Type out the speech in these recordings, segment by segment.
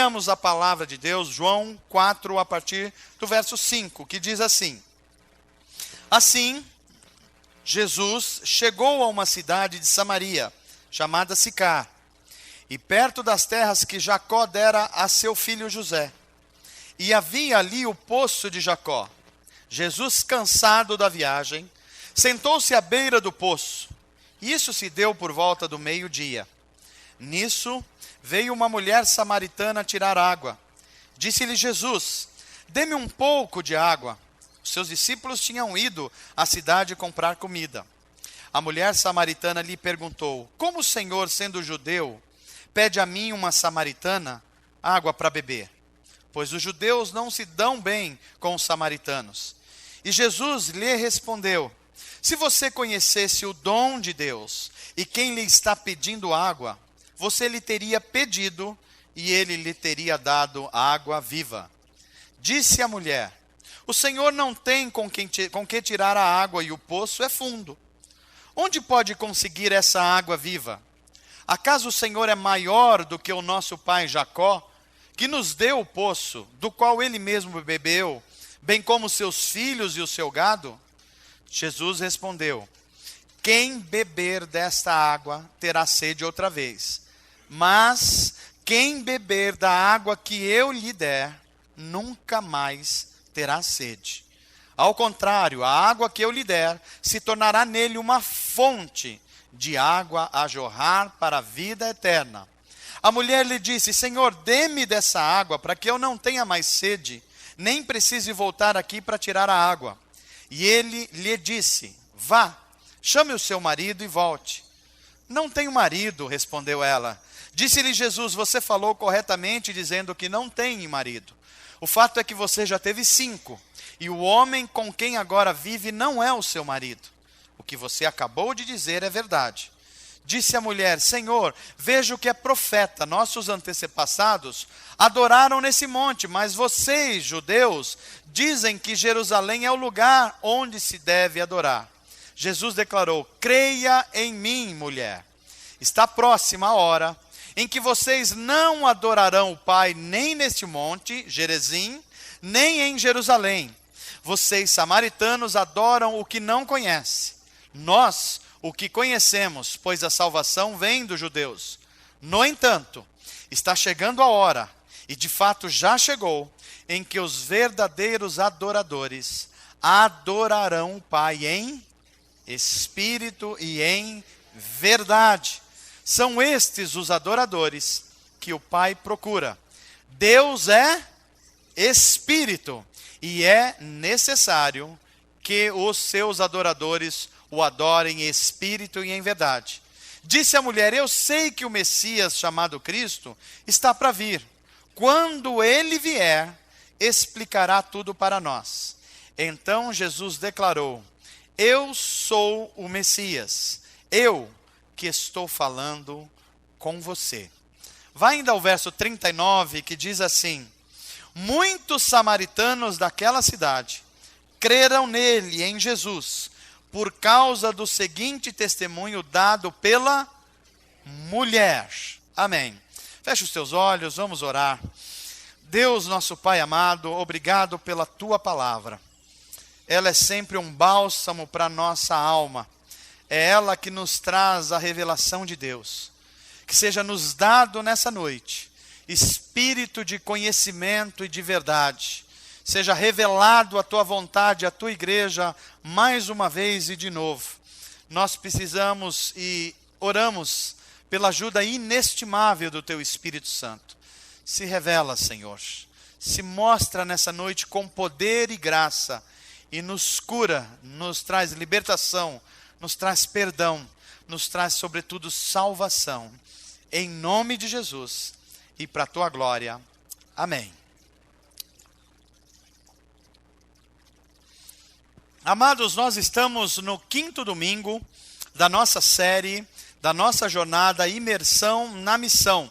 Leiamos a palavra de Deus, João 4, a partir do verso 5, que diz assim: Assim, Jesus chegou a uma cidade de Samaria, chamada Sicar, e perto das terras que Jacó dera a seu filho José. E havia ali o poço de Jacó. Jesus, cansado da viagem, sentou-se à beira do poço. Isso se deu por volta do meio-dia. Nisso, veio uma mulher samaritana tirar água. Disse-lhe Jesus: dê-me um pouco de água. Os seus discípulos tinham ido à cidade comprar comida. A mulher samaritana lhe perguntou: como o Senhor, sendo judeu, pede a mim, uma samaritana, água para beber? Pois os judeus não se dão bem com os samaritanos. E Jesus lhe respondeu: se você conhecesse o dom de Deus e quem lhe está pedindo água, você lhe teria pedido e ele lhe teria dado água viva. Disse a mulher: o Senhor não tem com que tirar a água e o poço é fundo. Onde pode conseguir essa água viva? Acaso o Senhor é maior do que o nosso pai Jacó, que nos deu o poço, do qual ele mesmo bebeu, bem como seus filhos e o seu gado? Jesus respondeu: quem beber desta água terá sede outra vez, mas quem beber da água que eu lhe der, nunca mais terá sede. Ao contrário, a água que eu lhe der se tornará nele uma fonte de água a jorrar para a vida eterna. A mulher lhe disse: Senhor, dê-me dessa água para que eu não tenha mais sede, nem precise voltar aqui para tirar a água. E ele lhe disse: vá, chame o seu marido e volte. Não tenho marido, respondeu ela. Disse-lhe Jesus: você falou corretamente dizendo que não tem marido. O fato é que você já teve 5, e o homem com quem agora vive não é o seu marido. O que você acabou de dizer é verdade. Disse a mulher: Senhor, vejo que é profeta. Nossos antepassados adoraram nesse monte, mas vocês, judeus, dizem que Jerusalém é o lugar onde se deve adorar. Jesus declarou: creia em mim, mulher. Está próxima a hora em que vocês não adorarão o Pai nem neste monte, Gerizim, nem em Jerusalém. Vocês, samaritanos, adoram o que não conhecem. Nós, o que conhecemos, pois a salvação vem dos judeus. No entanto, está chegando a hora, e de fato já chegou, em que os verdadeiros adoradores adorarão o Pai em espírito e em verdade. São estes os adoradores que o Pai procura. Deus é espírito, e é necessário que os seus adoradores o adorem em espírito e em verdade. Disse a mulher: eu sei que o Messias, chamado Cristo, está para vir. Quando ele vier, explicará tudo para nós. Então Jesus declarou: eu sou o Messias, eu que estou falando com você. Vai ainda ao verso 39, que diz assim: muitos samaritanos daquela cidade creram nele, em Jesus, por causa do seguinte testemunho dado pela mulher. Amém. Feche os teus olhos, vamos orar. Deus, nosso Pai amado, obrigado pela tua palavra. Ela é sempre um bálsamo para a nossa alma. É ela que nos traz a revelação de Deus. Que seja nos dado nessa noite espírito de conhecimento e de verdade. Seja revelado a tua vontade, a tua igreja, mais uma vez e de novo. Nós precisamos e oramos pela ajuda inestimável do teu Espírito Santo. Se revela, Senhor. Se mostra nessa noite com poder e graça. E nos cura, nos traz libertação, nos traz perdão, nos traz sobretudo salvação. Em nome de Jesus e para a tua glória. Amém. Amados, nós estamos no 5º domingo da nossa série, da nossa jornada Imersão na Missão.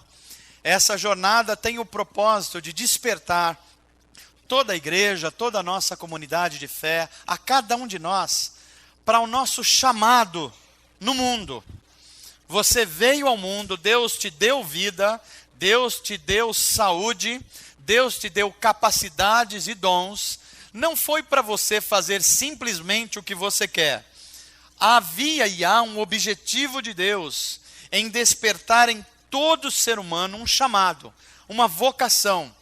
Essa jornada tem o propósito de despertar toda a igreja, toda a nossa comunidade de fé, a cada um de nós, para o nosso chamado no mundo. Você veio ao mundo, Deus te deu vida, Deus te deu saúde, Deus te deu capacidades e dons, não foi para você fazer simplesmente o que você quer. Havia e há um objetivo de Deus em despertar em todo ser humano um chamado, uma vocação.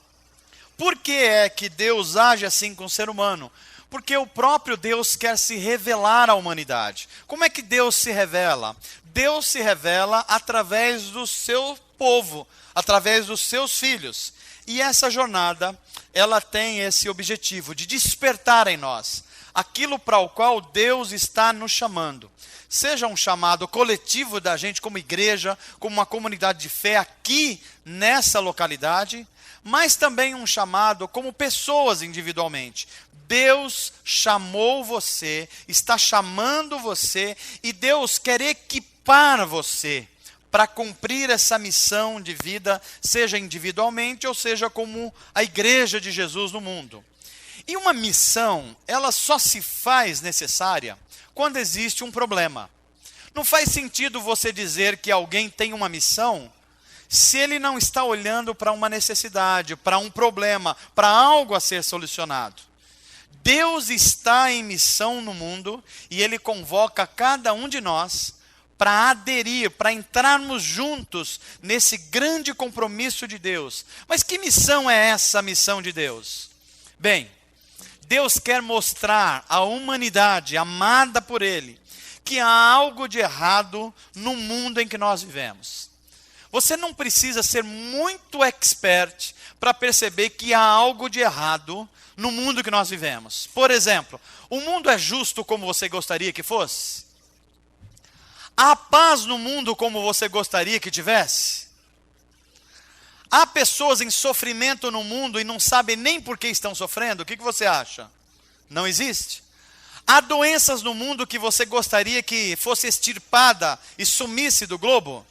Por que é que Deus age assim com o ser humano? Porque o próprio Deus quer se revelar à humanidade. Como é que Deus se revela? Deus se revela através do seu povo, através dos seus filhos. E essa jornada, ela tem esse objetivo de despertar em nós aquilo para o qual Deus está nos chamando. Seja um chamado coletivo da gente como igreja, como uma comunidade de fé aqui nessa localidade, mas também um chamado como pessoas individualmente. Deus chamou você, está chamando você, e Deus quer equipar você para cumprir essa missão de vida, seja individualmente ou seja como a igreja de Jesus no mundo. E uma missão, ela só se faz necessária quando existe um problema. Não faz sentido você dizer que alguém tem uma missão se ele não está olhando para uma necessidade, para um problema, para algo a ser solucionado. Deus está em missão no mundo e Ele convoca cada um de nós para aderir, para entrarmos juntos nesse grande compromisso de Deus. Mas que missão é essa missão de Deus? Bem, Deus quer mostrar à humanidade amada por Ele que há algo de errado no mundo em que nós vivemos. Você não precisa ser muito expert para perceber que há algo de errado no mundo que nós vivemos. Por exemplo, o mundo é justo como você gostaria que fosse? Há paz no mundo como você gostaria que tivesse? Há pessoas em sofrimento no mundo e não sabem nem por que estão sofrendo? O que você acha? Não existe. Há doenças no mundo que você gostaria que fosse extirpada e sumisse do globo?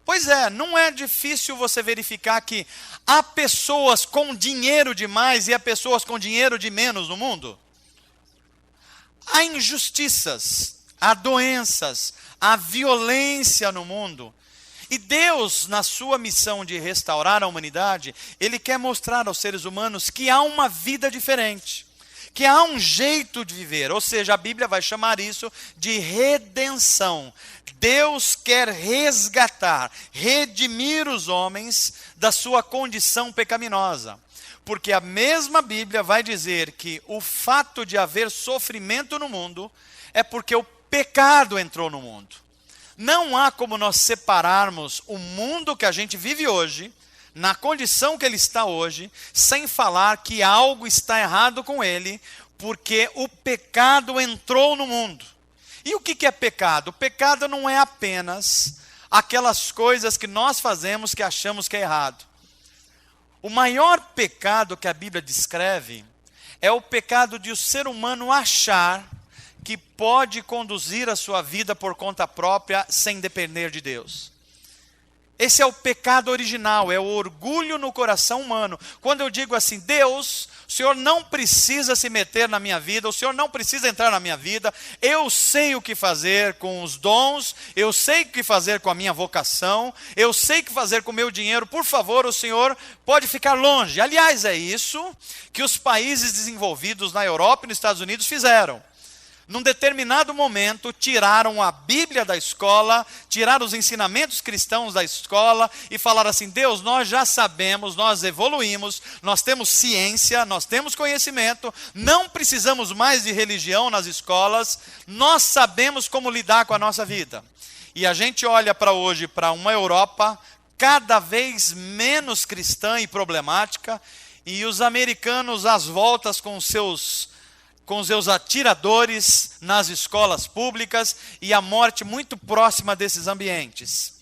Pois é, não é difícil você verificar que há pessoas com dinheiro demais e há pessoas com dinheiro de menos no mundo. Há injustiças, há doenças, há violência no mundo. E Deus, na sua missão de restaurar a humanidade, Ele quer mostrar aos seres humanos que há uma vida diferente, que há um jeito de viver, ou seja, a Bíblia vai chamar isso de redenção. Deus quer resgatar, redimir os homens da sua condição pecaminosa. Porque a mesma Bíblia vai dizer que o fato de haver sofrimento no mundo é porque o pecado entrou no mundo. Não há como nós separarmos o mundo que a gente vive hoje, na condição que ele está hoje, sem falar que algo está errado com ele, porque o pecado entrou no mundo. E o que é pecado? O pecado não é apenas aquelas coisas que nós fazemos que achamos que é errado. O maior pecado que a Bíblia descreve é o pecado de o ser humano achar que pode conduzir a sua vida por conta própria sem depender de Deus. Esse é o pecado original, é o orgulho no coração humano. Quando eu digo assim, Deus, o Senhor não precisa se meter na minha vida, o Senhor não precisa entrar na minha vida, eu sei o que fazer com os dons, eu sei o que fazer com a minha vocação, eu sei o que fazer com o meu dinheiro, por favor, o Senhor pode ficar longe. Aliás, é isso que os países desenvolvidos na Europa e nos Estados Unidos fizeram. Num determinado momento, tiraram a Bíblia da escola, tiraram os ensinamentos cristãos da escola e falaram assim, Deus, nós já sabemos, nós evoluímos, nós temos ciência, nós temos conhecimento, não precisamos mais de religião nas escolas, nós sabemos como lidar com a nossa vida. E a gente olha para hoje, para uma Europa cada vez menos cristã e problemática, e os americanos às voltas com os seus atiradores nas escolas públicas e a morte muito próxima desses ambientes.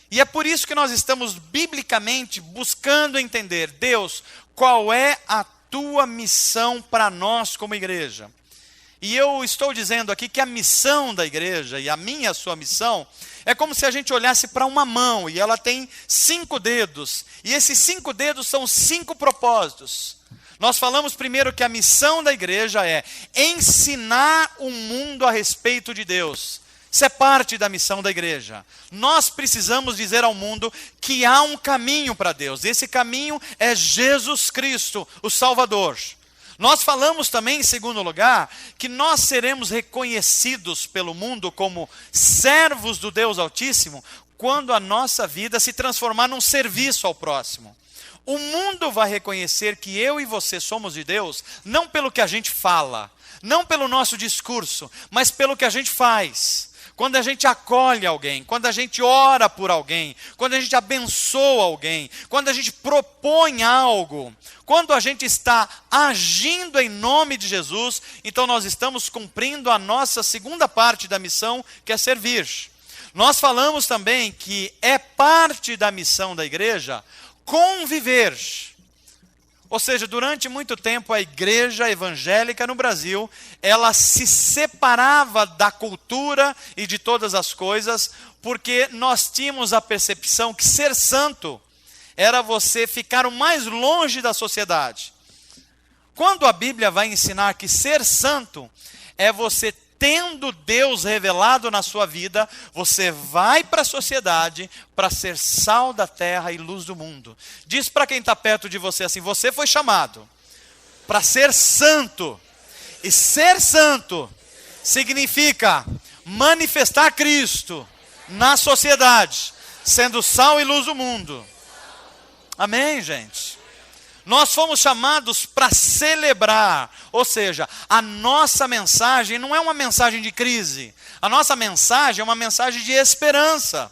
E é por isso que nós estamos biblicamente buscando entender, Deus, qual é a tua missão para nós como igreja? E eu estou dizendo aqui que a missão da igreja e a sua missão é como se a gente olhasse para uma mão e ela tem 5 dedos. E esses 5 dedos são 5 propósitos. Nós falamos primeiro que a missão da igreja é ensinar o mundo a respeito de Deus. Isso é parte da missão da igreja. Nós precisamos dizer ao mundo que há um caminho para Deus. Esse caminho é Jesus Cristo, o Salvador. Nós falamos também, em segundo lugar, que nós seremos reconhecidos pelo mundo como servos do Deus Altíssimo quando a nossa vida se transformar num serviço ao próximo. O mundo vai reconhecer que eu e você somos de Deus, não pelo que a gente fala, não pelo nosso discurso, mas pelo que a gente faz. Quando a gente acolhe alguém, quando a gente ora por alguém, quando a gente abençoa alguém, quando a gente propõe algo, quando a gente está agindo em nome de Jesus, então nós estamos cumprindo a nossa segunda parte da missão, que é servir. Nós falamos também que é parte da missão da igreja conviver. Ou seja, durante muito tempo a igreja evangélica no Brasil, ela se separava da cultura e de todas as coisas, porque nós tínhamos a percepção que ser santo era você ficar o mais longe da sociedade. Quando a Bíblia vai ensinar que ser santo é você tendo Deus revelado na sua vida, você vai para a sociedade para ser sal da terra e luz do mundo. Diz para quem está perto de você assim, você foi chamado para ser santo. E ser santo significa manifestar Cristo na sociedade, sendo sal e luz do mundo. Amém, gente? Nós fomos chamados para celebrar, ou seja, a nossa mensagem não é uma mensagem de crise, a nossa mensagem é uma mensagem de esperança.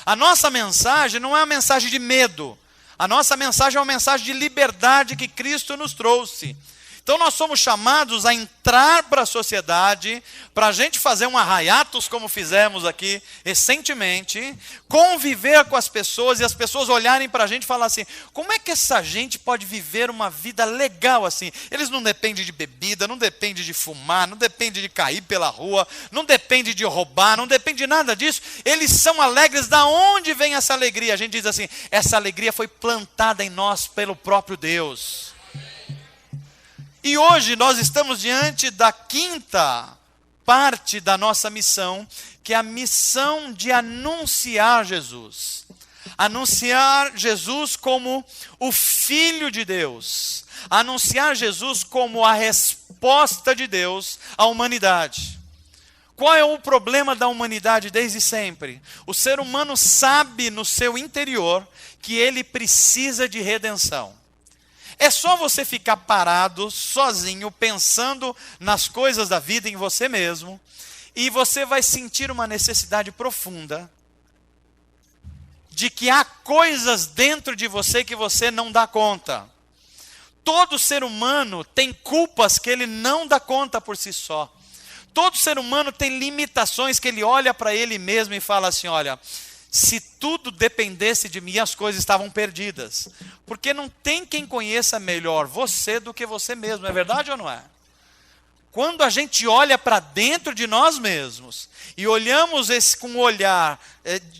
A nossa mensagem não é uma mensagem de medo, a nossa mensagem é uma mensagem de liberdade que Cristo nos trouxe. Então nós somos chamados a entrar para a sociedade, para a gente fazer um arraiatos como fizemos aqui recentemente, conviver com as pessoas e as pessoas olharem para a gente e falar assim, como é que essa gente pode viver uma vida legal assim? Eles não dependem de bebida, não dependem de fumar, não dependem de cair pela rua, não dependem de roubar, não dependem de nada disso. Eles são alegres. Da onde vem essa alegria? A gente diz assim, essa alegria foi plantada em nós pelo próprio Deus. E hoje nós estamos diante da quinta parte da nossa missão, que é a missão de anunciar Jesus. Anunciar Jesus como o Filho de Deus. Anunciar Jesus como a resposta de Deus à humanidade. Qual é o problema da humanidade desde sempre? O ser humano sabe no seu interior que ele precisa de redenção. É só você ficar parado, sozinho, pensando nas coisas da vida, em você mesmo, e você vai sentir uma necessidade profunda de que há coisas dentro de você que você não dá conta. Todo ser humano tem culpas que ele não dá conta por si só. Todo ser humano tem limitações que ele olha para ele mesmo e fala assim, olha, se tudo dependesse de mim, as coisas estavam perdidas. Porque não tem quem conheça melhor você do que você mesmo, é verdade ou não é? Quando a gente olha para dentro de nós mesmos e olhamos esse com um olhar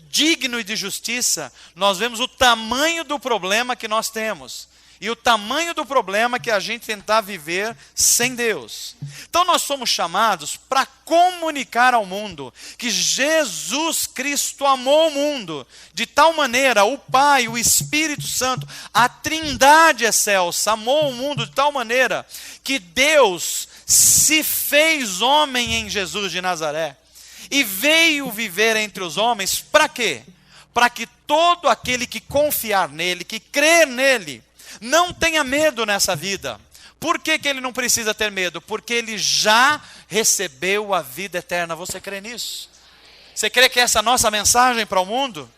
digno e de justiça, nós vemos o tamanho do problema que nós temos. E o tamanho do problema que a gente tentar viver sem Deus. Então nós somos chamados para comunicar ao mundo que Jesus Cristo amou o mundo de tal maneira, o Pai, o Espírito Santo, a Trindade excelsa, amou o mundo de tal maneira que Deus se fez homem em Jesus de Nazaré e veio viver entre os homens para quê? Para que todo aquele que confiar nele, que crer nele, não tenha medo nessa vida. Por que ele não precisa ter medo? Porque ele já recebeu a vida eterna. Você crê nisso? Você crê que essa é a nossa mensagem para o mundo?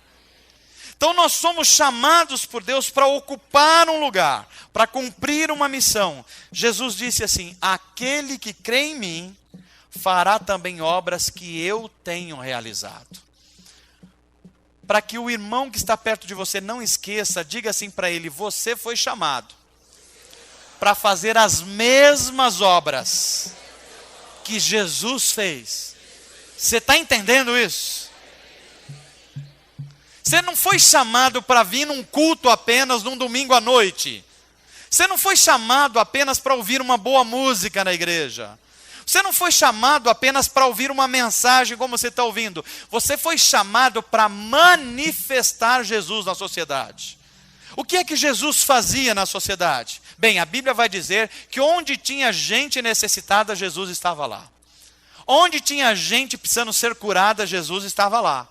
Então nós somos chamados por Deus para ocupar um lugar, para cumprir uma missão. Jesus disse assim, aquele que crê em mim, fará também obras que eu tenho realizado. Para que o irmão que está perto de você não esqueça, diga assim para ele, você foi chamado para fazer as mesmas obras que Jesus fez. Você está entendendo isso? Você não foi chamado para vir num culto apenas num domingo à noite. Você não foi chamado apenas para ouvir uma boa música na igreja. Você não foi chamado apenas para ouvir uma mensagem como você está ouvindo. Você foi chamado para manifestar Jesus na sociedade. O que é que Jesus fazia na sociedade? Bem, a Bíblia vai dizer que onde tinha gente necessitada, Jesus estava lá. Onde tinha gente precisando ser curada, Jesus estava lá.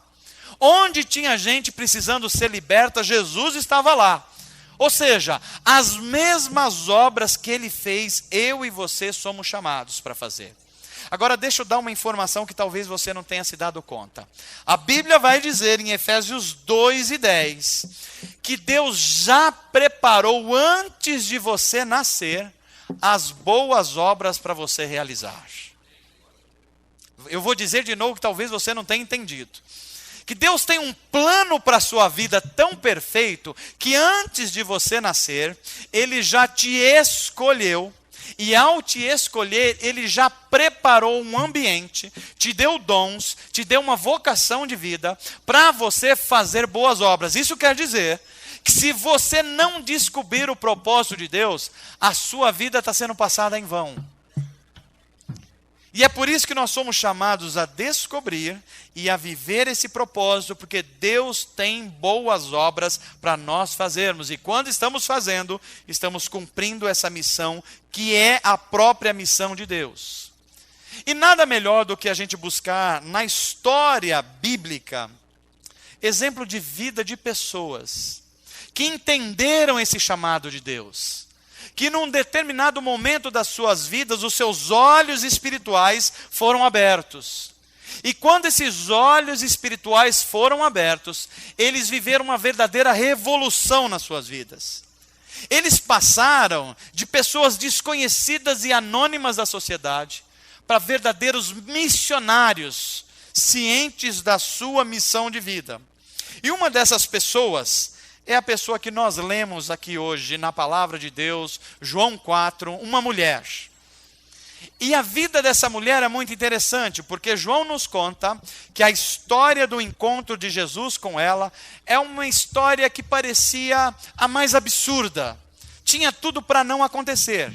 Onde tinha gente precisando ser liberta, Jesus estava lá. Ou seja, as mesmas obras que ele fez, eu e você somos chamados para fazer. Agora deixa eu dar uma informação que talvez você não tenha se dado conta. A Bíblia vai dizer em Efésios 2:10, que Deus já preparou antes de você nascer, as boas obras para você realizar. Eu vou dizer de novo que talvez você não tenha entendido. Que Deus tem um plano para a sua vida tão perfeito, que antes de você nascer, Ele já te escolheu, e ao te escolher, Ele já preparou um ambiente, te deu dons, te deu uma vocação de vida, para você fazer boas obras. Isso quer dizer que se você não descobrir o propósito de Deus, a sua vida está sendo passada em vão. E é por isso que nós somos chamados a descobrir e a viver esse propósito, porque Deus tem boas obras para nós fazermos. E quando estamos fazendo, estamos cumprindo essa missão, que é a própria missão de Deus. E nada melhor do que a gente buscar na história bíblica exemplo de vida de pessoas que entenderam esse chamado de Deus. Que num determinado momento das suas vidas, os seus olhos espirituais foram abertos. E quando esses olhos espirituais foram abertos, eles viveram uma verdadeira revolução nas suas vidas. Eles passaram de pessoas desconhecidas e anônimas da sociedade para verdadeiros missionários, cientes da sua missão de vida. E uma dessas pessoas é a pessoa que nós lemos aqui hoje na palavra de Deus, João 4, uma mulher. E a vida dessa mulher é muito interessante, porque João nos conta que a história do encontro de Jesus com ela é uma história que parecia a mais absurda. Tinha tudo para não acontecer.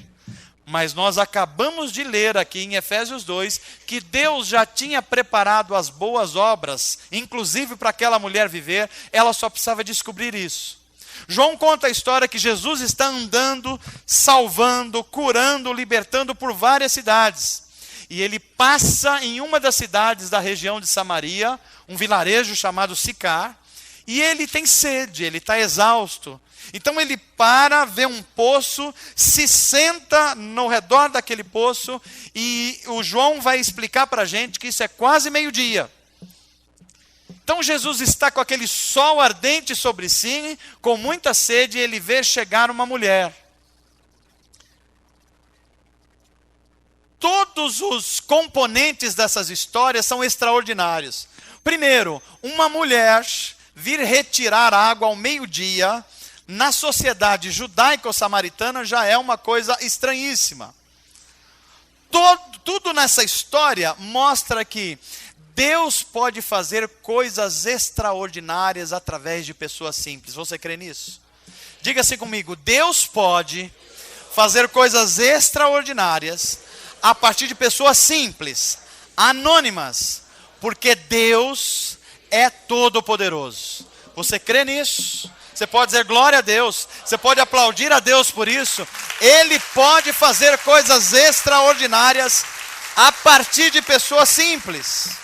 Mas nós acabamos de ler aqui em Efésios 2, que Deus já tinha preparado as boas obras, inclusive para aquela mulher viver, ela só precisava descobrir isso. João conta a história que Jesus está andando, salvando, curando, libertando por várias cidades. E ele passa em uma das cidades da região de Samaria, um vilarejo chamado Sicar, e ele tem sede, ele está exausto. Então ele para, vê um poço, se senta no redor daquele poço, e o João vai explicar para a gente que isso é quase meio-dia. Então Jesus está com aquele sol ardente sobre si, com muita sede, e ele vê chegar uma mulher. Todos os componentes dessas histórias são extraordinários. Primeiro, uma mulher vir retirar água ao meio-dia, na sociedade judaico-samaritana já é uma coisa estranhíssima. Tudo nessa história mostra que Deus pode fazer coisas extraordinárias através de pessoas simples. Você crê nisso? Diga assim comigo: Deus pode fazer coisas extraordinárias a partir de pessoas simples, anônimas, porque Deus é todo-poderoso. Você crê nisso? Você pode dizer glória a Deus, você pode aplaudir a Deus por isso. Ele pode fazer coisas extraordinárias a partir de pessoas simples.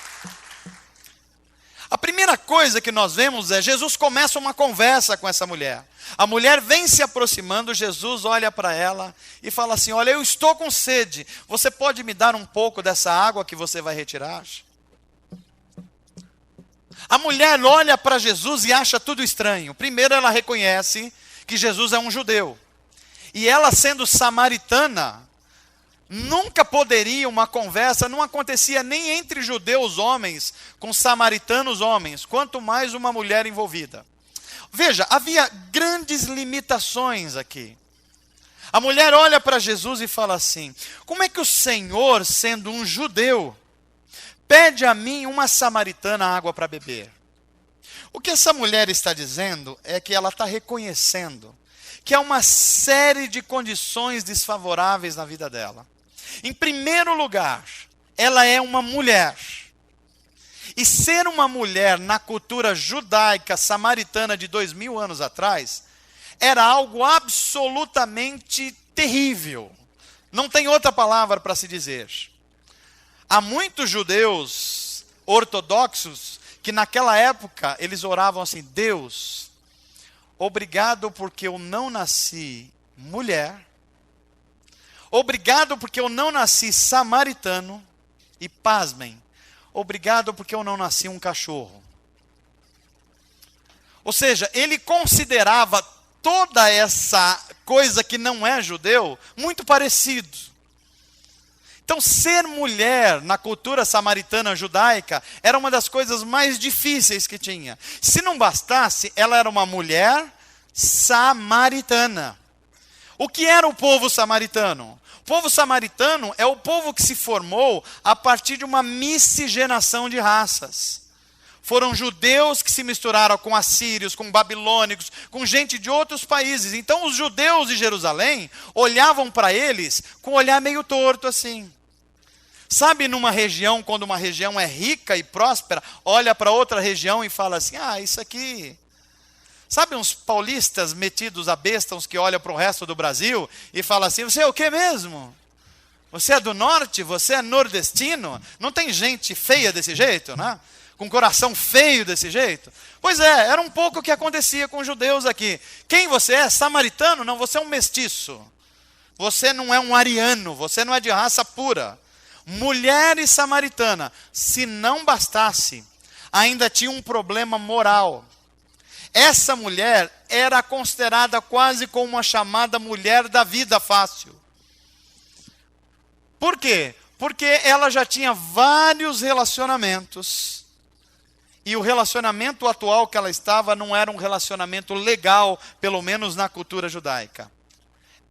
A primeira coisa que nós vemos é Jesus começa uma conversa com essa mulher. A mulher vem se aproximando, Jesus olha para ela e fala assim: olha, eu estou com sede, você pode me dar um pouco dessa água que você vai retirar? A mulher olha para Jesus e acha tudo estranho. Primeiro ela reconhece que Jesus é um judeu. E ela, sendo samaritana, nunca poderia uma conversa, não acontecia nem entre judeus homens com samaritanos homens, quanto mais uma mulher envolvida. Veja, havia grandes limitações aqui. A mulher olha para Jesus e fala assim: como é que o Senhor, sendo um judeu, pede a mim, uma samaritana, água para beber? O que essa mulher está dizendo é que ela está reconhecendo que há uma série de condições desfavoráveis na vida dela. Em primeiro lugar, ela é uma mulher. E ser uma mulher na cultura judaica samaritana de 2000 anos atrás, era algo absolutamente terrível. Não tem outra palavra para se dizer. Há muitos judeus ortodoxos que naquela época eles oravam assim: Deus, obrigado porque eu não nasci mulher, obrigado porque eu não nasci samaritano, e pasmem, obrigado porque eu não nasci um cachorro. Ou seja, ele considerava toda essa coisa que não é judeu muito parecido. Então, ser mulher na cultura samaritana judaica era uma das coisas mais difíceis que tinha. Se não bastasse, ela era uma mulher samaritana. O que era o povo samaritano? O povo samaritano é o povo que se formou a partir de uma miscigenação de raças. Foram judeus que se misturaram com assírios, com babilônicos, com gente de outros países. Então os judeus de Jerusalém olhavam para eles com um olhar meio torto assim. Sabe, numa região, quando uma região é rica e próspera, olha para outra região e fala assim: ah, isso aqui... Sabe uns paulistas metidos a besta, uns que olham para o resto do Brasil e falam assim: você é o que mesmo? Você é do norte? Você é nordestino? Não tem gente feia desse jeito, né? Com coração feio desse jeito? Pois é, era um pouco o que acontecia com os judeus aqui. Quem você é? Samaritano? Não, você é um mestiço. Você não é um ariano, você não é de raça pura. Mulher e samaritana, se não bastasse, ainda tinha um problema moral. Essa mulher era considerada quase como uma chamada mulher da vida fácil. Por quê? Porque ela já tinha vários relacionamentos. E o relacionamento atual que ela estava não era um relacionamento legal, pelo menos na cultura judaica.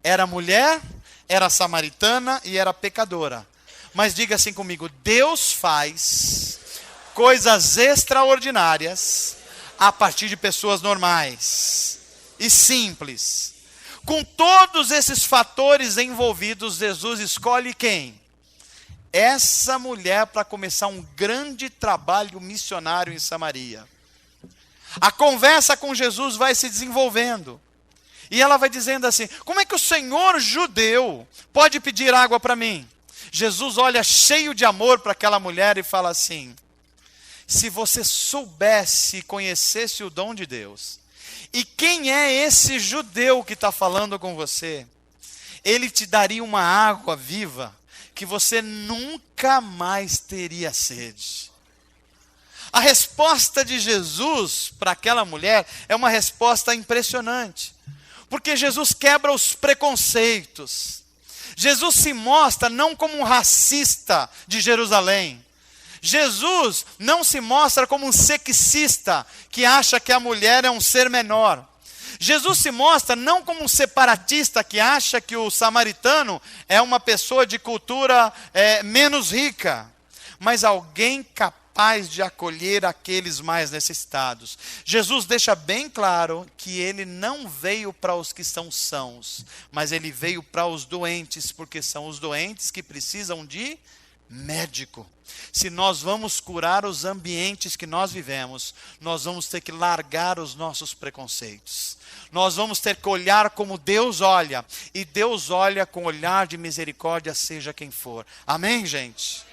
Era mulher, era samaritana e era pecadora. Mas diga assim comigo: Deus faz coisas extraordinárias a partir de pessoas normais e simples. Com todos esses fatores envolvidos, Jesus escolhe quem? Essa mulher para começar um grande trabalho missionário em Samaria. A conversa com Jesus vai se desenvolvendo. E ela vai dizendo assim: como é que o Senhor judeu pode pedir água para mim? Jesus olha cheio de amor para aquela mulher e fala assim: se você soubesse e conhecesse o dom de Deus, e quem é esse judeu que está falando com você, ele te daria uma água viva que você nunca mais teria sede. A resposta de Jesus para aquela mulher é uma resposta impressionante, porque Jesus quebra os preconceitos. Jesus se mostra não como um racista de Jerusalém. Jesus não se mostra como um sexista que acha que a mulher é um ser menor. Jesus se mostra não como um separatista que acha que o samaritano é uma pessoa de cultura menos rica, mas alguém capaz de acolher aqueles mais necessitados. Jesus deixa bem claro que ele não veio para os que são sãos, mas ele veio para os doentes, porque são os doentes que precisam de médico. Se nós vamos curar os ambientes que nós vivemos, nós vamos ter que largar os nossos preconceitos. Nós vamos ter que olhar como Deus olha. E Deus olha com olhar de misericórdia, seja quem for. Amém, gente?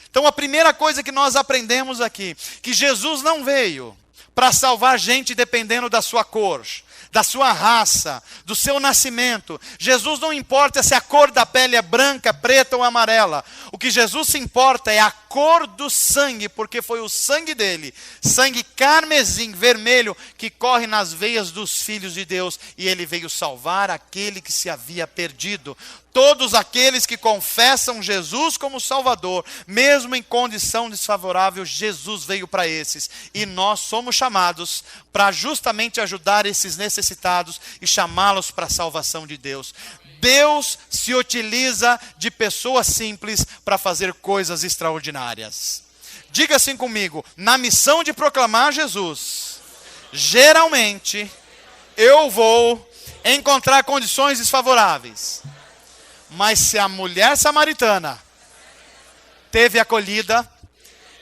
Então a primeira coisa que nós aprendemos aqui, que Jesus não veio para salvar gente dependendo da sua cor, da sua raça, do seu nascimento. Jesus não importa se a cor da pele é branca, preta ou amarela. O que Jesus se importa é a cor do sangue, porque foi o sangue dele, sangue carmesim, vermelho, que corre nas veias dos filhos de Deus. E ele veio salvar aquele que se havia perdido. Todos aqueles que confessam Jesus como Salvador, mesmo em condição desfavorável, Jesus veio para esses. E nós somos chamados para justamente ajudar esses necessitados e chamá-los para a salvação de Deus. Deus se utiliza de pessoas simples para fazer coisas extraordinárias. Diga assim comigo: na missão de proclamar Jesus, geralmente eu vou encontrar condições desfavoráveis. Mas se a mulher samaritana teve acolhida,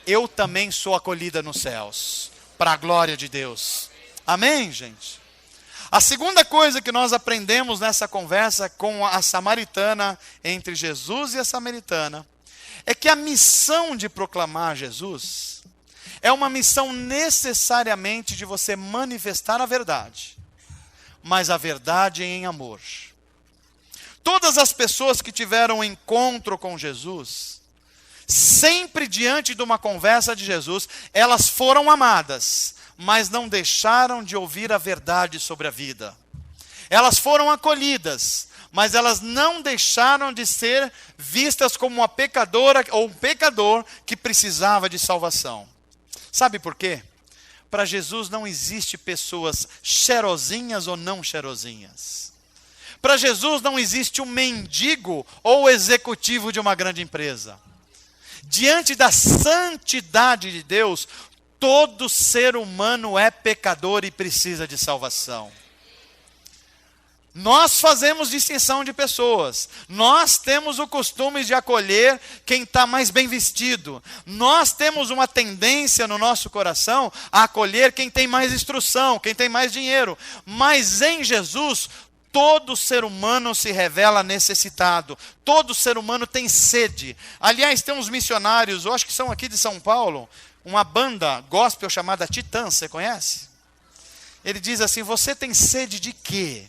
eu também sou acolhida nos céus, para a glória de Deus. Amém, gente? A segunda coisa que nós aprendemos nessa conversa com a samaritana, entre Jesus e a samaritana, é que a missão de proclamar Jesus é uma missão necessariamente de você manifestar a verdade, mas a verdade em amor. Todas as pessoas que tiveram um encontro com Jesus, sempre diante de uma conversa de Jesus, elas foram amadas, mas não deixaram de ouvir a verdade sobre a vida. Elas foram acolhidas, mas elas não deixaram de ser vistas como uma pecadora ou um pecador que precisava de salvação. Sabe por quê? Para Jesus não existe pessoas cheirosinhas ou não cheirosinhas. Para Jesus não existe um mendigo ou executivo de uma grande empresa. Diante da santidade de Deus, todo ser humano é pecador e precisa de salvação. Nós fazemos distinção de pessoas. Nós temos o costume de acolher quem está mais bem vestido. Nós temos uma tendência no nosso coração a acolher quem tem mais instrução, quem tem mais dinheiro. Mas em Jesus, todo ser humano se revela necessitado. Todo ser humano tem sede. Aliás, tem uns missionários, eu acho que são aqui de São Paulo, uma banda gospel chamada Titãs, você conhece? Ele diz assim: você tem sede de quê?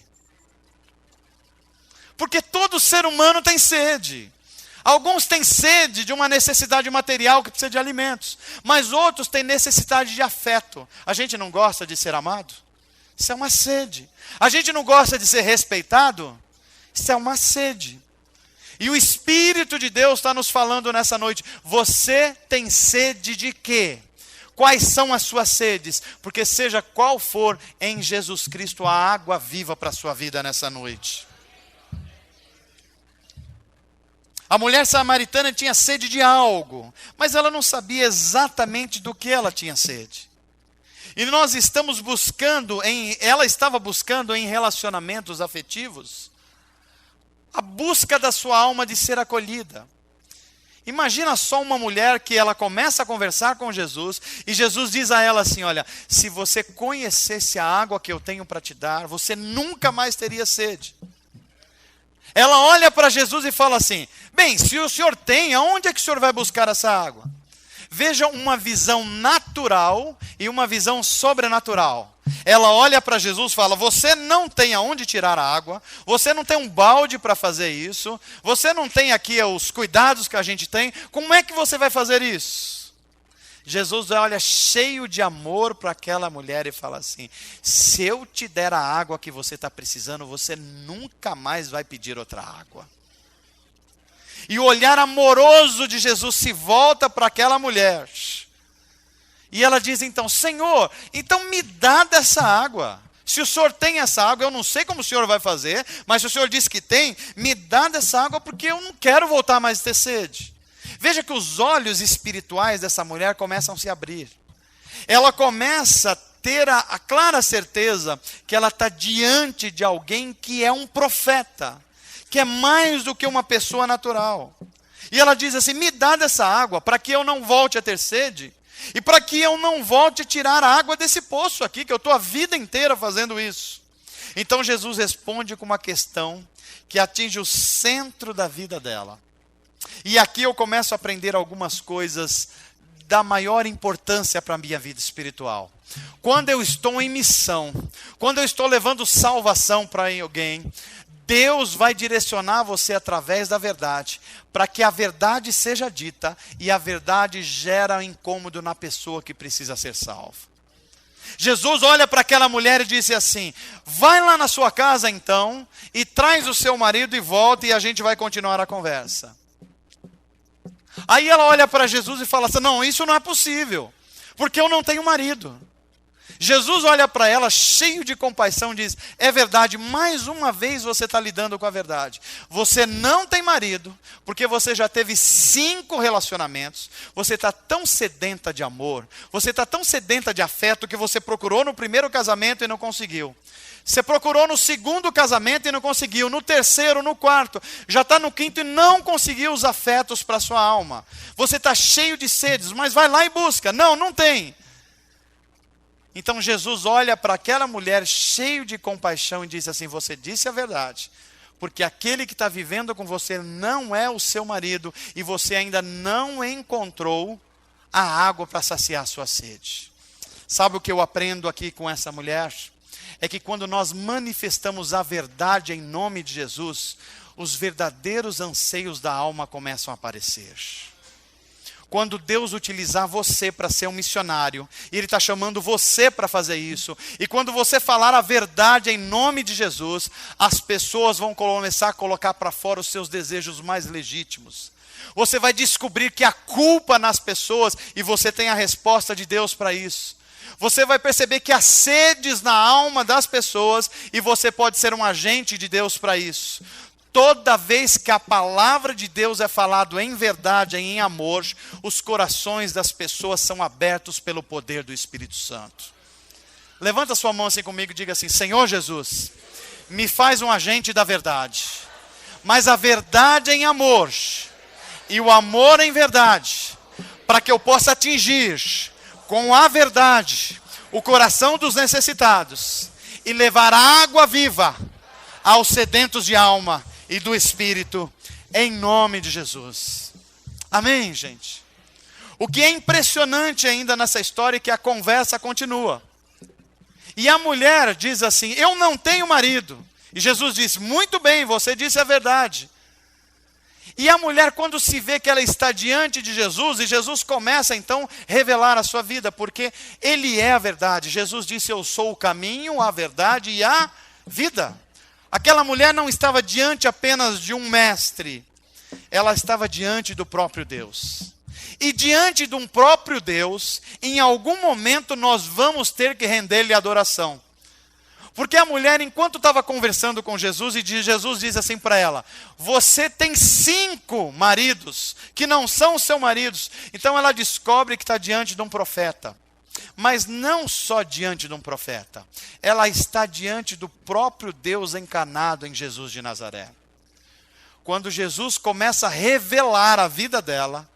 Porque todo ser humano tem sede. Alguns têm sede de uma necessidade material que precisa de alimentos, mas outros têm necessidade de afeto. A gente não gosta de ser amado? Isso é uma sede. A gente não gosta de ser respeitado? Isso é uma sede. E o Espírito de Deus está nos falando nessa noite: você tem sede de quê? Quais são as suas sedes? Porque seja qual for, em Jesus Cristo há água viva para a sua vida nessa noite. A mulher samaritana tinha sede de algo, mas ela não sabia exatamente do que ela tinha sede. E nós estamos buscando, ela estava buscando em relacionamentos afetivos, a busca da sua alma de ser acolhida. Imagina só uma mulher que ela começa a conversar com Jesus, e Jesus diz a ela assim: olha, se você conhecesse a água que eu tenho para te dar, você nunca mais teria sede. Ela olha para Jesus e fala assim: bem, se o senhor tem, aonde é que o senhor vai buscar essa água? Veja uma visão natural e uma visão sobrenatural. Ela olha para Jesus e fala: você não tem aonde tirar a água, você não tem um balde para fazer isso, você não tem aqui os cuidados que a gente tem, como é que você vai fazer isso? Jesus olha cheio de amor para aquela mulher e fala assim: se eu te der a água que você está precisando, você nunca mais vai pedir outra água. E o olhar amoroso de Jesus se volta para aquela mulher. E ela diz então: Senhor, então me dá dessa água. Se o senhor tem essa água, eu não sei como o senhor vai fazer, mas se o senhor diz que tem, me dá dessa água, porque eu não quero voltar mais a ter sede. Veja que os olhos espirituais dessa mulher começam a se abrir. Ela começa a ter a clara certeza que ela está diante de alguém que é um profeta, que é mais do que uma pessoa natural. E ela diz assim: me dá dessa água, para que eu não volte a ter sede, e para que eu não volte a tirar a água desse poço aqui, que eu estou a vida inteira fazendo isso. Então Jesus responde com uma questão que atinge o centro da vida dela. E aqui eu começo a aprender algumas coisas da maior importância para a minha vida espiritual. Quando eu estou em missão, quando eu estou levando salvação para alguém, Deus vai direcionar você através da verdade, para que a verdade seja dita, e a verdade gera incômodo na pessoa que precisa ser salva. Jesus olha para aquela mulher e disse assim: vai lá na sua casa então, e traz o seu marido e volta, e a gente vai continuar a conversa. Aí ela olha para Jesus e fala assim: não, isso não é possível, porque eu não tenho marido. Jesus olha para ela cheio de compaixão e diz: é verdade, mais uma vez você está lidando com a verdade. Você não tem marido, porque você já teve 5 relacionamentos, você está tão sedenta de amor, você está tão sedenta de afeto, que você procurou no primeiro casamento e não conseguiu. Você procurou no segundo casamento e não conseguiu, no terceiro, no quarto, já está no quinto e não conseguiu os afetos para a sua alma. Você está cheio de sedes, mas vai lá e busca. Não, não tem. Então Jesus olha para aquela mulher cheio de compaixão e diz assim: você disse a verdade, porque aquele que está vivendo com você não é o seu marido e você ainda não encontrou a água para saciar a sua sede. Sabe o que eu aprendo aqui com essa mulher? É que quando nós manifestamos a verdade em nome de Jesus, os verdadeiros anseios da alma começam a aparecer. Quando Deus utilizar você para ser um missionário, e Ele está chamando você para fazer isso, e quando você falar a verdade em nome de Jesus, as pessoas vão começar a colocar para fora os seus desejos mais legítimos. Você vai descobrir que há culpa nas pessoas, e você tem a resposta de Deus para isso. Você vai perceber que há sedes na alma das pessoas, e você pode ser um agente de Deus para isso. Toda vez que a palavra de Deus é falado em verdade, em amor, os corações das pessoas são abertos pelo poder do Espírito Santo. Levanta sua mão assim comigo e diga assim: Senhor Jesus, me faz um agente da verdade, mas a verdade em amor, e o amor em verdade, para que eu possa atingir com a verdade o coração dos necessitados, e levar água viva aos sedentos de alma e do Espírito, em nome de Jesus. Amém, gente? O que é impressionante ainda nessa história é que a conversa continua. E a mulher diz assim: eu não tenho marido. E Jesus diz: muito bem, você disse a verdade. E a mulher, quando se vê que ela está diante de Jesus, e Jesus começa então a revelar a sua vida, porque Ele é a verdade. Jesus disse: eu sou o caminho, a verdade e a vida. Aquela mulher não estava diante apenas de um mestre, ela estava diante do próprio Deus. E diante de um próprio Deus, em algum momento nós vamos ter que render-lhe adoração. Porque a mulher, enquanto estava conversando com Jesus, e Jesus diz assim para ela: você tem 5 maridos, que não são seus maridos. Então ela descobre que está diante de um profeta. Mas não só diante de um profeta, ela está diante do próprio Deus encarnado em Jesus de Nazaré. Quando Jesus começa a revelar a vida dela,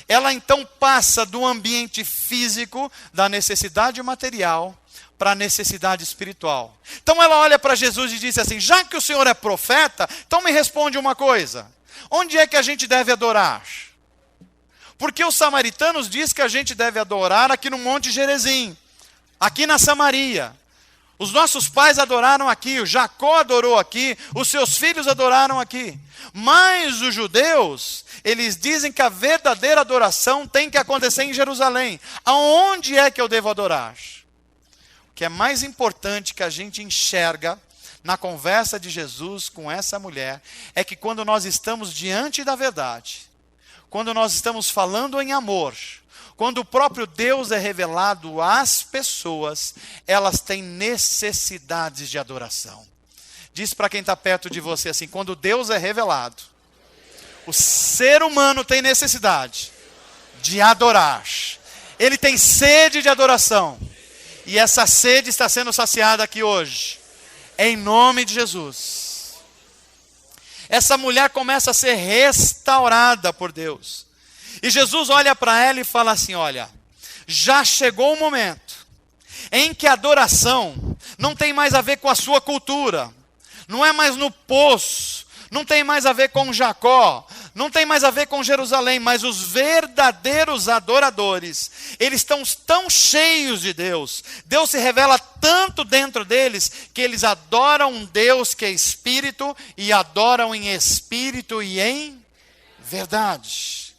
ela então passa do ambiente físico, da necessidade material, para a necessidade espiritual. Então ela olha para Jesus e diz assim: já que o Senhor é profeta, então me responde uma coisa: onde é que a gente deve adorar? Porque os samaritanos dizem que a gente deve adorar aqui no Monte Gerizim, aqui na Samaria. Os nossos pais adoraram aqui, o Jacó adorou aqui, os seus filhos adoraram aqui. Mas os judeus, eles dizem que a verdadeira adoração tem que acontecer em Jerusalém. Aonde é que eu devo adorar? O que é mais importante que a gente enxerga na conversa de Jesus com essa mulher é que quando nós estamos diante da verdade, quando nós estamos falando em amor, quando o próprio Deus é revelado às pessoas, elas têm necessidades de adoração. Diz para quem está perto de você assim: quando Deus é revelado, o ser humano tem necessidade de adorar. Ele tem sede de adoração. E essa sede está sendo saciada aqui hoje, em nome de Jesus. Essa mulher começa a ser restaurada por Deus. E Jesus olha para ela e fala assim: olha, já chegou o momento em que a adoração não tem mais a ver com a sua cultura, não é mais no poço, não tem mais a ver com Jacó, não tem mais a ver com Jerusalém, mas os verdadeiros adoradores, eles estão tão cheios de Deus, Deus se revela tanto dentro deles, que eles adoram um Deus que é Espírito, e adoram em Espírito e em verdade.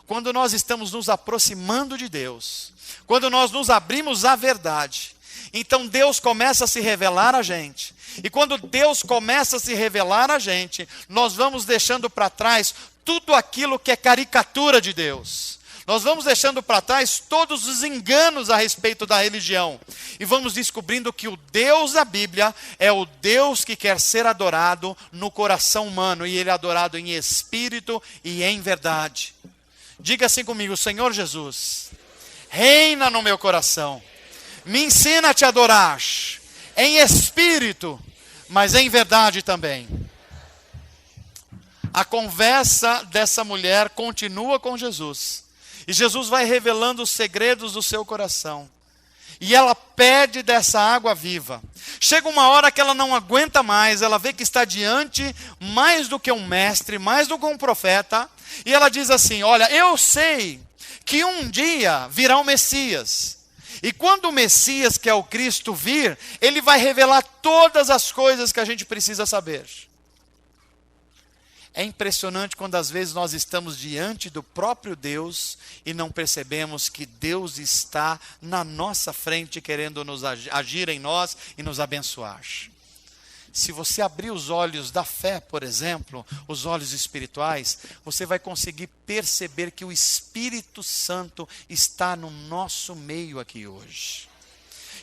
Quando nós estamos nos aproximando de Deus, quando nós nos abrimos à verdade, então Deus começa a se revelar a gente. E quando Deus começa a se revelar a gente, nós vamos deixando para trás tudo aquilo que é caricatura de Deus. Nós vamos deixando para trás todos os enganos a respeito da religião. E vamos descobrindo que o Deus da Bíblia é o Deus que quer ser adorado no coração humano. E Ele é adorado em espírito e em verdade. Diga assim comigo: Senhor Jesus, reina no meu coração. Me ensina a te adorar em espírito, mas em verdade também. A conversa dessa mulher continua com Jesus. E Jesus vai revelando os segredos do seu coração. E ela pede dessa água viva. Chega uma hora que ela não aguenta mais, ela vê que está diante mais do que um mestre, mais do que um profeta. E ela diz assim: olha, eu sei que um dia virá o Messias. E quando o Messias, que é o Cristo, vir, ele vai revelar todas as coisas que a gente precisa saber. É impressionante quando às vezes nós estamos diante do próprio Deus e não percebemos que Deus está na nossa frente querendo nos agir em nós e nos abençoar. Se você abrir os olhos da fé, por exemplo, os olhos espirituais, você vai conseguir perceber que o Espírito Santo está no nosso meio aqui hoje.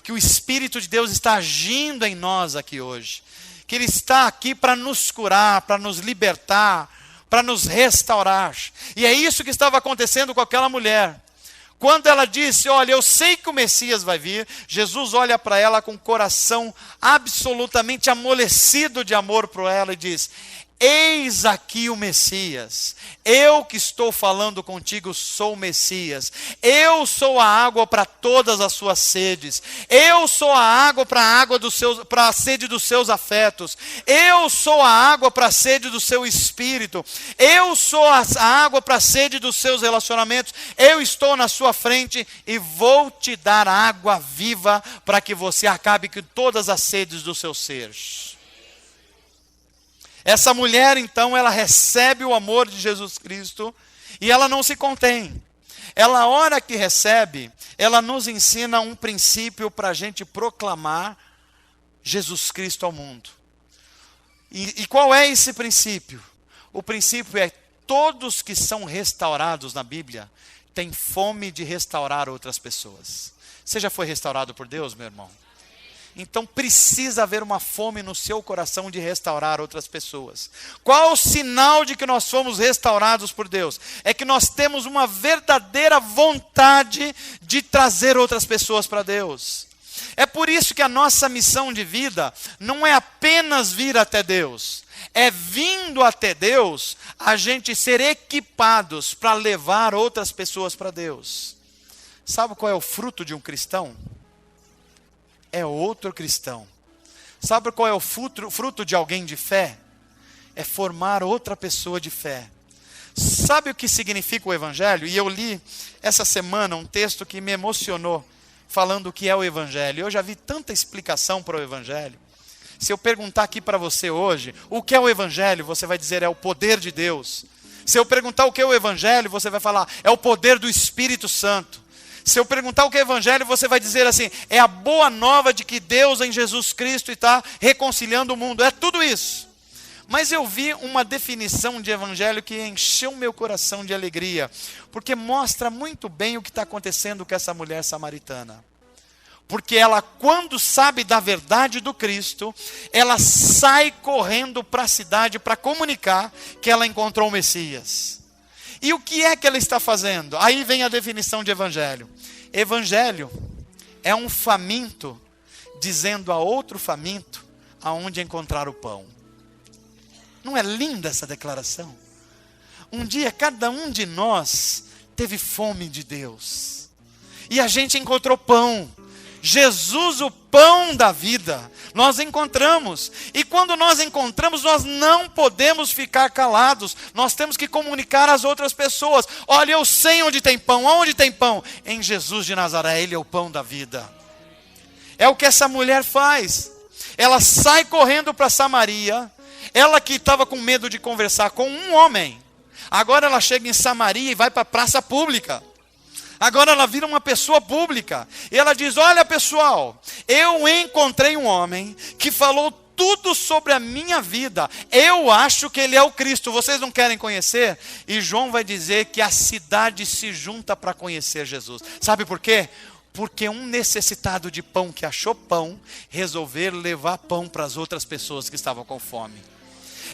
Que o Espírito de Deus está agindo em nós aqui hoje. Que Ele está aqui para nos curar, para nos libertar, para nos restaurar. E é isso que estava acontecendo com aquela mulher. Quando ela disse: olha, eu sei que o Messias vai vir, Jesus olha para ela com o coração absolutamente amolecido de amor por ela e diz: eis aqui o Messias, eu que estou falando contigo sou o Messias, eu sou a água para todas as suas sedes, eu sou a água para a sede dos seus afetos, eu sou a água para a sede do seu espírito, eu sou a água para a sede dos seus relacionamentos, eu estou na sua frente e vou te dar água viva para que você acabe com todas as sedes do seu ser. Essa mulher, então, ela recebe o amor de Jesus Cristo e ela não se contém. Ela, a hora que recebe, ela nos ensina um princípio para a gente proclamar Jesus Cristo ao mundo. E qual é esse princípio? O princípio é: todos que são restaurados na Bíblia têm fome de restaurar outras pessoas. Você já foi restaurado por Deus, meu irmão? Então precisa haver uma fome no seu coração de restaurar outras pessoas. Qual o sinal de que nós fomos restaurados por Deus? É que nós temos uma verdadeira vontade de trazer outras pessoas para Deus. É por isso que a nossa missão de vida não é apenas vir até Deus. É vindo até Deus a gente ser equipados para levar outras pessoas para Deus. Sabe qual é o fruto de um cristão? É outro cristão. Sabe qual é o fruto de alguém de fé? É formar outra pessoa de fé. Sabe o que significa o Evangelho? E eu li essa semana um texto que me emocionou, falando o que é o Evangelho. Eu já vi tanta explicação para o Evangelho. Se eu perguntar aqui para você hoje, o que é o Evangelho? Você vai dizer: é o poder de Deus. Se eu perguntar o que é o Evangelho, você vai falar: é o poder do Espírito Santo. Se eu perguntar o que é evangelho, você vai dizer assim: é a boa nova de que Deus em Jesus Cristo está reconciliando o mundo. É tudo isso. Mas eu vi uma definição de evangelho que encheu meu coração de alegria, porque mostra muito bem o que está acontecendo com essa mulher samaritana. Porque ela, quando sabe da verdade do Cristo, ela sai correndo para a cidade para comunicar que ela encontrou o Messias. E o que é que ela está fazendo? Aí vem a definição de evangelho. Evangelho é um faminto dizendo a outro faminto aonde encontrar o pão. Não é linda essa declaração? Um dia cada um de nós teve fome de Deus. E a gente encontrou pão. Jesus, o pão da vida, nós encontramos. E quando nós encontramos, nós não podemos ficar calados. Nós temos que comunicar às outras pessoas: olha, eu sei onde tem pão. Onde tem pão? Em Jesus de Nazaré, Ele é o pão da vida. É o que essa mulher faz. Ela sai correndo para Samaria. Ela que estava com medo de conversar com um homem, agora ela chega em Samaria e vai para a praça pública. Agora ela vira uma pessoa pública. E ela diz: olha pessoal, eu encontrei um homem que falou tudo sobre a minha vida. Eu acho que ele é o Cristo. Vocês não querem conhecer? E João vai dizer que a cidade se junta para conhecer Jesus. Sabe por quê? Porque um necessitado de pão que achou pão, resolver levar pão para as outras pessoas que estavam com fome.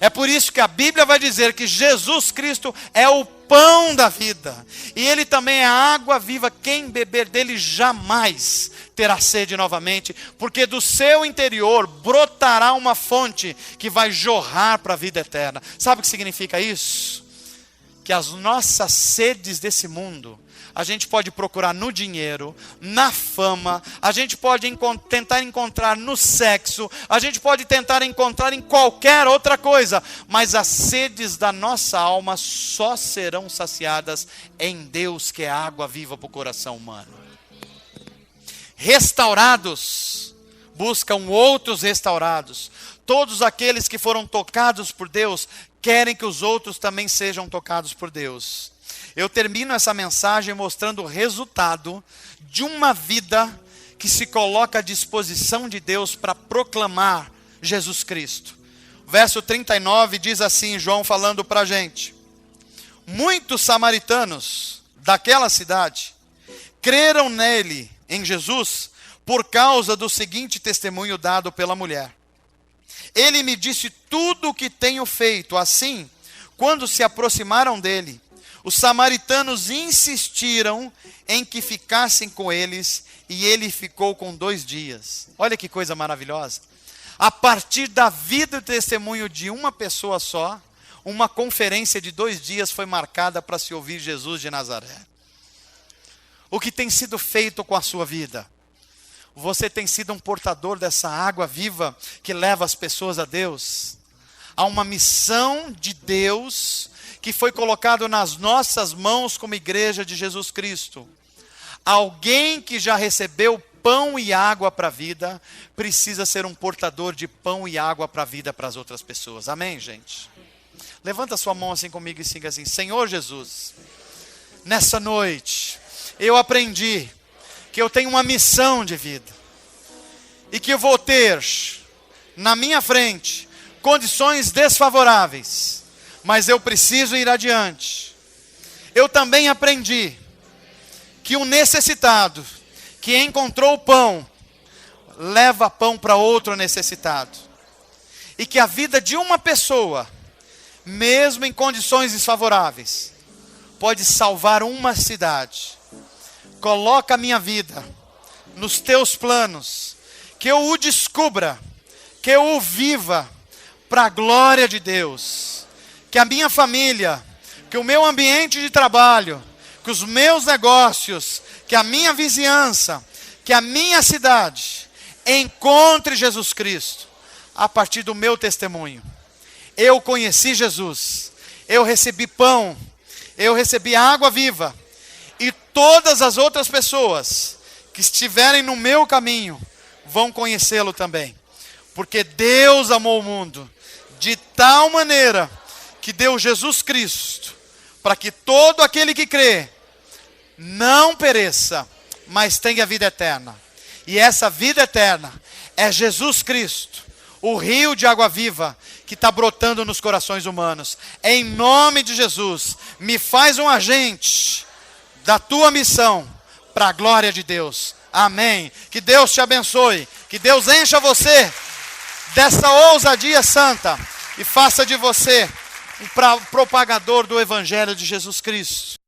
É por isso que a Bíblia vai dizer que Jesus Cristo é o pão da vida. E Ele também é a água viva. Quem beber dele jamais terá sede novamente. Porque do seu interior brotará uma fonte que vai jorrar para a vida eterna. Sabe o que significa isso? Que as nossas sedes desse mundo, a gente pode procurar no dinheiro, na fama, a gente pode tentar encontrar no sexo, a gente pode tentar encontrar em qualquer outra coisa, mas as sedes da nossa alma só serão saciadas em Deus, que é água viva para o coração humano. Restaurados, buscam outros restaurados. Todos aqueles que foram tocados por Deus, querem que os outros também sejam tocados por Deus. Eu termino essa mensagem mostrando o resultado de uma vida que se coloca à disposição de Deus para proclamar Jesus Cristo. Verso 39 diz assim, João falando para a gente: muitos samaritanos daquela cidade creram nele, em Jesus, por causa do seguinte testemunho dado pela mulher. Ele me disse tudo o que tenho feito. Assim, quando se aproximaram dele, os samaritanos insistiram em que ficassem com eles, e ele ficou com 2 dias. Olha que coisa maravilhosa. A partir da vida e testemunho de uma pessoa só, uma conferência de 2 dias foi marcada para se ouvir Jesus de Nazaré. O que tem sido feito com a sua vida? Você tem sido um portador dessa água viva que leva as pessoas a Deus? Há uma missão de Deus que foi colocado nas nossas mãos como igreja de Jesus Cristo. Alguém que já recebeu pão e água para a vida, precisa ser um portador de pão e água para a vida para as outras pessoas. Amém, gente? Levanta sua mão assim comigo e siga assim: Senhor Jesus, nessa noite, eu aprendi que eu tenho uma missão de vida, e que eu vou ter na minha frente condições desfavoráveis, mas eu preciso ir adiante. Eu também aprendi que um necessitado que encontrou pão, leva pão para outro necessitado. E que a vida de uma pessoa, mesmo em condições desfavoráveis, pode salvar uma cidade. Coloca a minha vida nos teus planos, que eu o descubra, que eu o viva para a glória de Deus. Que a minha família, que o meu ambiente de trabalho, que os meus negócios, que a minha vizinhança, que a minha cidade encontre Jesus Cristo a partir do meu testemunho. Eu conheci Jesus, eu recebi pão, eu recebi água viva, e todas as outras pessoas que estiverem no meu caminho vão conhecê-lo também. Porque Deus amou o mundo de tal maneira que deu Jesus Cristo, para que todo aquele que crê não pereça, mas tenha vida eterna. E essa vida eterna é Jesus Cristo, o rio de água viva que está brotando nos corações humanos. Em nome de Jesus, me faz um agente da tua missão para a glória de Deus. Amém. Que Deus te abençoe, que Deus encha você dessa ousadia santa e faça de você um propagador do Evangelho de Jesus Cristo.